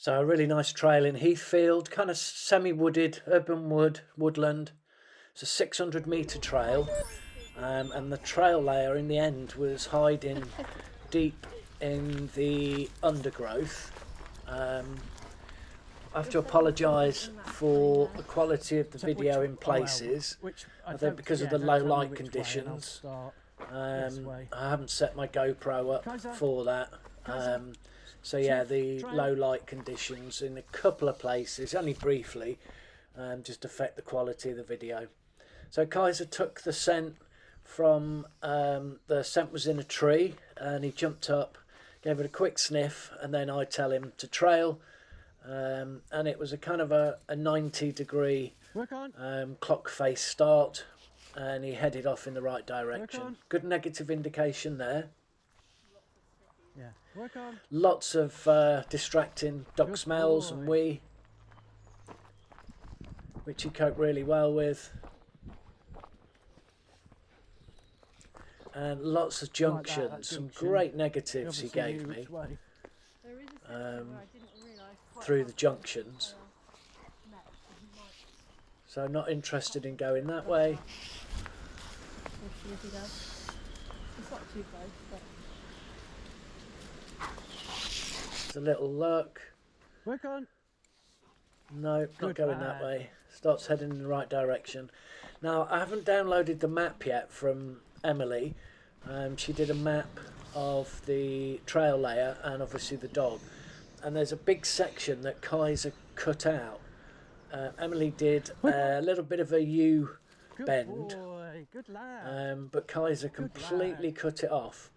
So a really nice trail in Heathfield, kind of semi-wooded, urban woodland. It's a 600-metre trail, and the trail layer in the end was hiding deep in the undergrowth. I have to apologise for the quality of the video in places. I think because of the low light conditions. I haven't set my GoPro up for that. So yeah, the low light conditions in a couple of places, only briefly, just affect the quality of the video. So Kaiser took the scent from, the scent was in a tree, and he jumped up, gave it a quick sniff, and then I tell him to trail. And it was a kind of a 90-degree clock face start, and he headed off in the right direction. Good negative indication there. Yeah, work on. Lots of distracting dog smells and wee, which he coped really well with. And lots of junctions, like that some great negatives he gave me through the junctions. So I'm not interested in going that way. It's not too close, but... There's a little look. Work on. No, not going that way. Starts heading in the right direction. Now, I haven't downloaded the map yet from Emily. She did a map of the trail layer and obviously the dog. And there's a big section that Kaiser cut out. Emily did a little bit of a U-bend. Good lad. But Kaiser completely cut it off.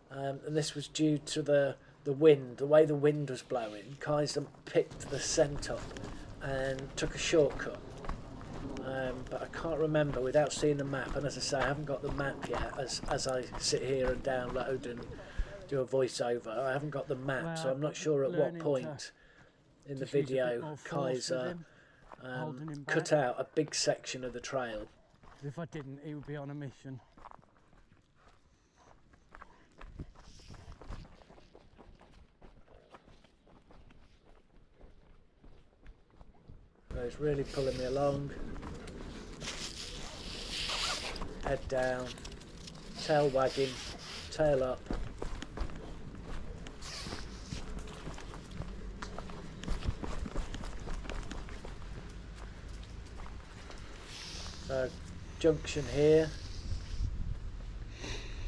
And this was due to the wind, the way the wind was blowing. Kaiser picked the scent up and took a shortcut. But I can't remember without seeing the map, and as I say, I haven't got the map yet as I sit here and download and do a voiceover. I haven't got the map, so I'm not sure at what point in the video Kaiser cut out a big section of the trail. If I didn't, he would be on a mission. So he's really pulling me along. Head down, tail wagging, tail up. So, junction here.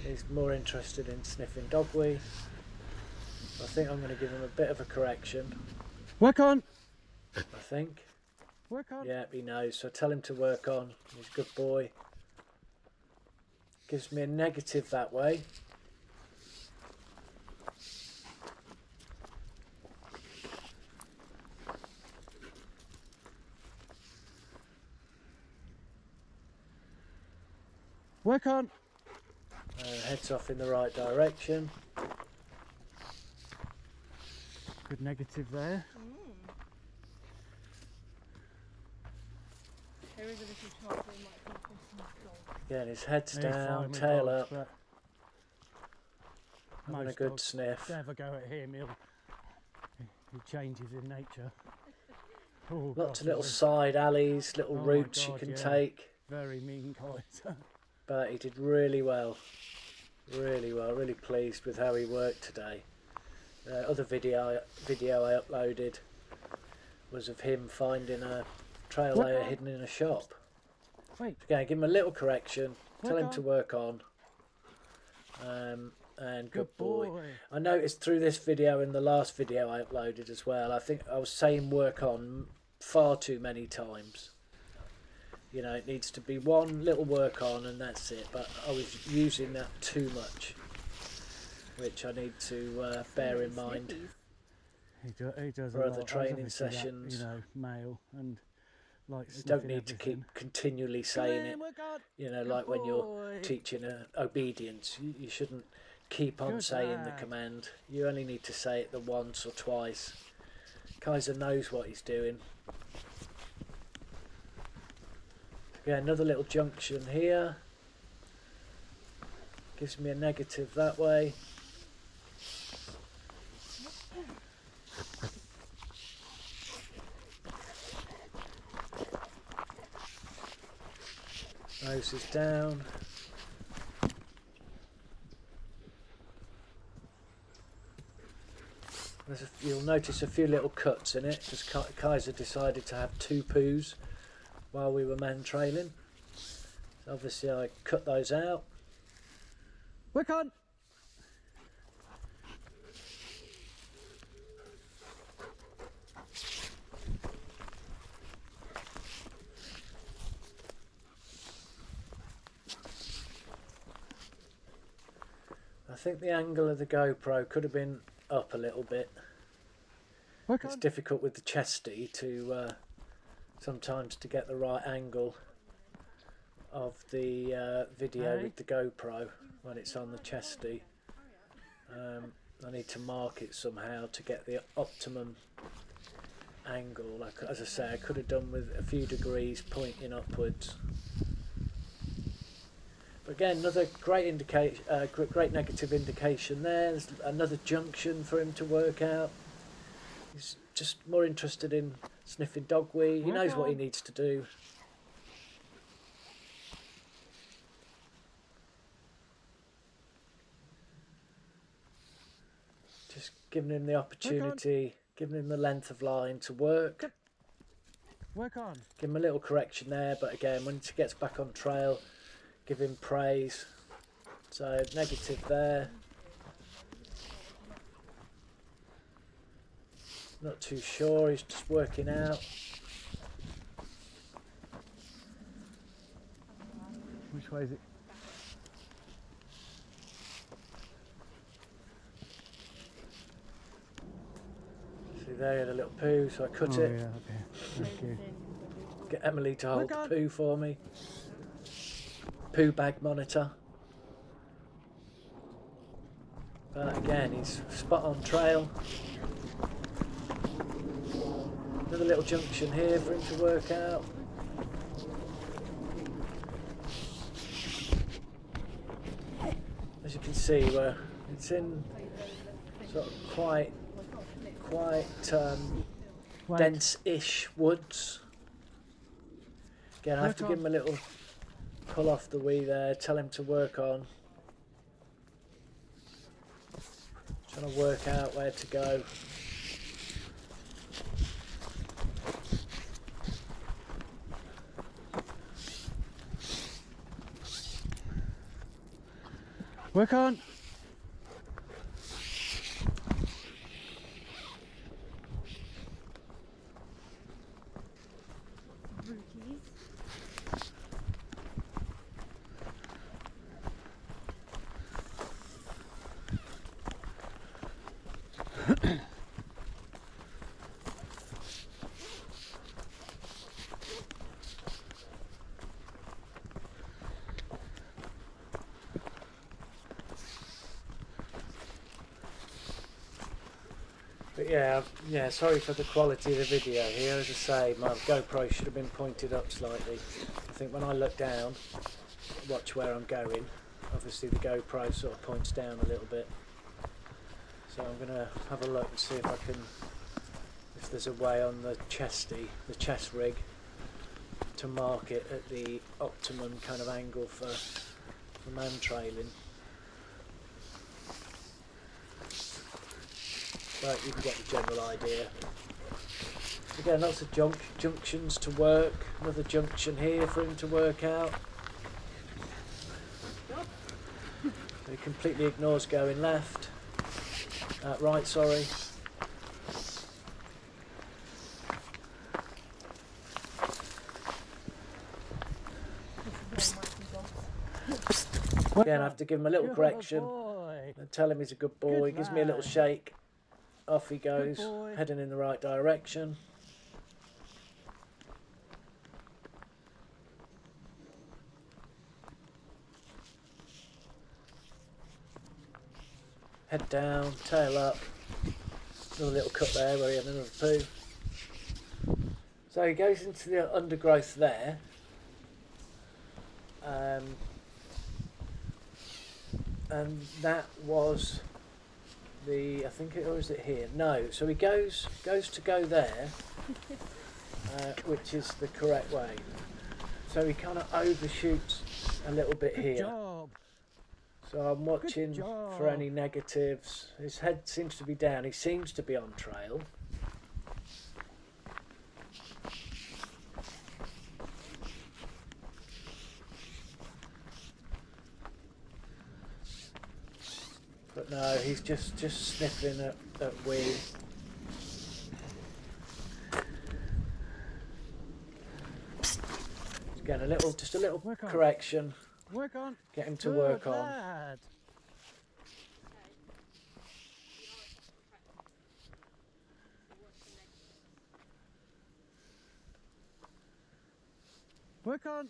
He's more interested in sniffing dogweed. I think I'm going to give him a bit of a correction. Work on. I think. Work on. Yeah, he knows. So tell him to work on. He's a good boy. Gives me a negative that way. Work on. Heads off in the right direction. Good negative there. There is a little chance we might come across some gold. Again, his head's down, tail up. Having a good sniff. If they ever go at him, he changes in nature. Oh, Lots of little side alleys, little routes you can take. Very mean Kaiser. But he did really well. Really well. Really pleased with how he worked today. Other video I uploaded was of him finding a trail layer hidden in a shop. Wait. Again, give him a little correction. Tell him to work on. And good boy. I noticed through this video and the last video I uploaded as well, I think I was saying work on far too many times. You know, it needs to be one little work on and that's it, but I was using that too much, which I need to bear in mind He does for other training sessions. That, male and like you don't need to keep continually saying it. You know, like when you're teaching obedience, you shouldn't keep on saying the command. You only need to say it the once or twice. Kaiser knows what he's doing. Yeah, another little junction here. Gives me a negative that way. Nose is down. You'll notice a few little cuts in it because Kaiser decided to have 2 poos while we were mantrailing. So obviously I cut those out. Work on! I think the angle of the GoPro could have been up a little bit. Work It's on! difficult with the chesty to sometimes to get the right angle of the video Hey. with the GoPro when it's on the chesty. I need to mark it somehow to get the optimum angle. Like, as I say, I could have done with a few degrees pointing upwards. But again, another great indication, great negative indication there. There's another junction for him to work out. He's just more interested in sniffing dogweed. He Work knows what he on. needs to do. Just giving him the opportunity, giving him the length of line to work. Work on! Give him a little correction there, but again, when he gets back on trail, give him praise. So negative there. Not too sure, he's just working out. Which way is it? See there, he had a little poo, so I cut it. Yeah, okay. Thank you. Get Emily to hold Look the on. poo for me. Poo bag monitor. But again, he's spot on trail. Another little junction here for him to work out. As you can see, it's in sort of quite Wait. dense-ish woods. Again, I have to Work give him a little pull off the wee there, tell him to work on. Trying to work out where to go. Work on! Rookies. But yeah, sorry for the quality of the video here. As I say, my GoPro should have been pointed up slightly. I think when I look down, watch where I'm going, obviously the GoPro sort of points down a little bit. So I'm going to have a look and see if I can, if there's a way on the chesty, the chest rig, to mark it at the optimum kind of angle for mantrailing. But you can get the general idea. Again, lots of junctions to work. Another junction here for him to work out. He completely ignores going left. Right, sorry. Again, I have to give him a little Good correction boy. and tell him he's a good boy. Good Gives me a little lad. shake. Off he goes, boy. heading in the right direction. Head down, tail up. Another little cut there where he had another poo. So he goes into the undergrowth there. And that was the, I think it, or is it here? No, so he goes to go there, which is the correct way. So he kind of overshoots a little bit Good here. job. So I'm watching job. for any negatives. His head seems to be down. He seems to be on trail. But no, he's just sniffing at wee. He's getting just a little Work on. correction. Work on. Get him to Good work on. lad. Work on.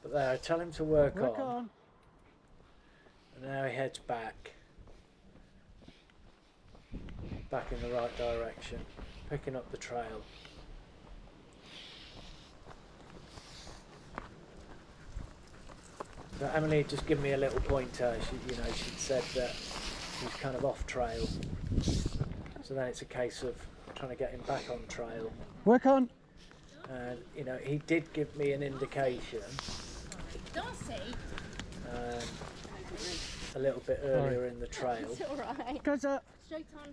But there, tell him to work Work on. on. And now he heads back. Back in the right direction. Picking up the trail. So Emily had just given me a little pointer. She'd said that he's kind of off trail. So then it's a case of trying to get him back on trail. Work on. And he did give me an indication a little bit earlier in the trail. It's alright. Kaiser. Straight on,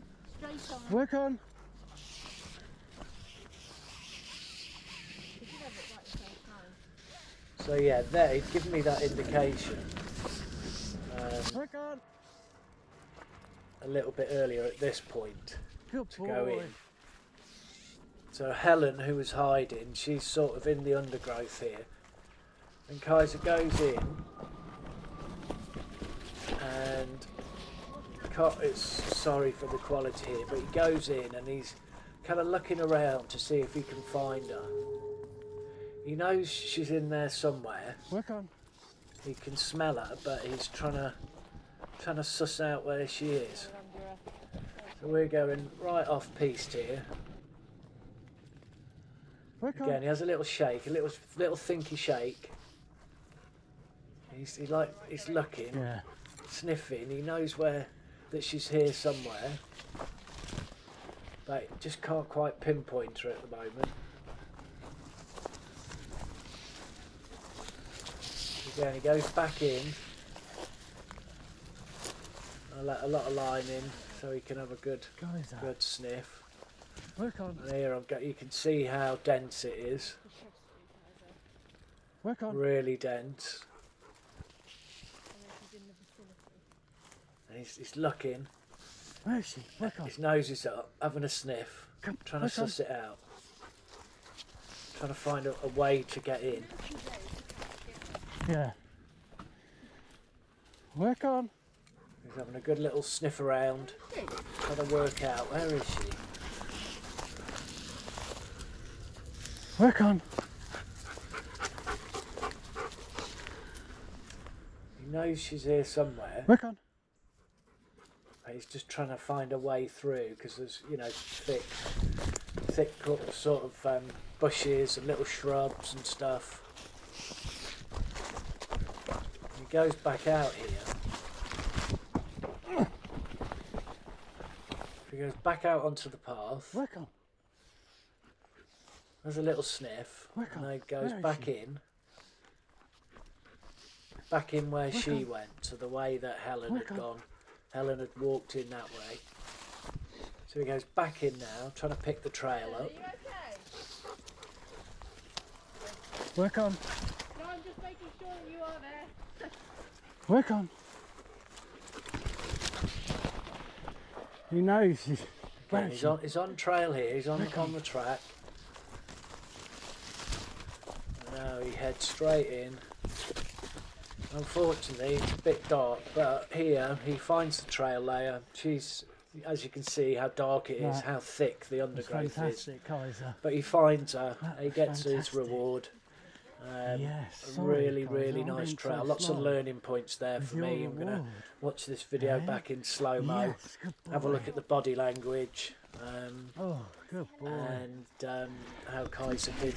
straight on. Work on. You should have it right the first time. So yeah, there he'd given me that indication Work on. a little bit earlier at this point Good to boy. go in. So Helen, who was hiding, she's sort of in the undergrowth here. And Kaiser goes in and it's sorry for the quality here, but he goes in and he's kind of looking around to see if he can find her. He knows she's in there somewhere. Work on. He can smell her, but he's trying to suss out where she is. So we're going right off piste here. Work Again, on. he has a little shake, a little thinky shake. He's looking, Yeah. sniffing. He knows that she's here somewhere, but just can't quite pinpoint her at the moment. Again, he goes back in. I let a lot of line in so he can have a good Kaiser. sniff. Work on. And here you can see how dense it is. Work on. Really dense. Unless he's in the vicinity. And he's looking. Where is she? Work on. His nose is up, having a sniff, Come. trying to Work on. suss it out. Trying to find a way to get in. Yeah. Work on. He's having a good little sniff around, trying to work out where is she. Work on. He knows she's here somewhere, Work on. but he's just trying to find a way through because there's thick sort of bushes and little shrubs and stuff. He goes back out here. He goes back out onto the path. Work on. There's a little sniff, Work and on. then he goes Where is back she? in where she on. went, so the way that Helen Work had on. gone. Helen had walked in that way. So he goes back in now, trying to pick the trail Are up. you okay? Work on. No, I'm just making sure that you are there. Work on. He knows she's. Where Again, is she? he's on trail here, he's on Work on. the track. And now he heads straight in. Unfortunately, it's a bit dark, but here he finds the trail layer. She's, as you can see, how dark it is, Right. how thick the It's undergrowth is. fantastic, Kaiser. But he finds her, That he was gets his fantastic. reward. Yes, A sorry, really, Kaiser, really I'm nice being trail. so Lots of slow. learning points there With for your me. I'm going to reward. watch this video Yeah. back in slow-mo, Yes, good boy. have a look at the body language, Oh, good boy. and how Kaiser did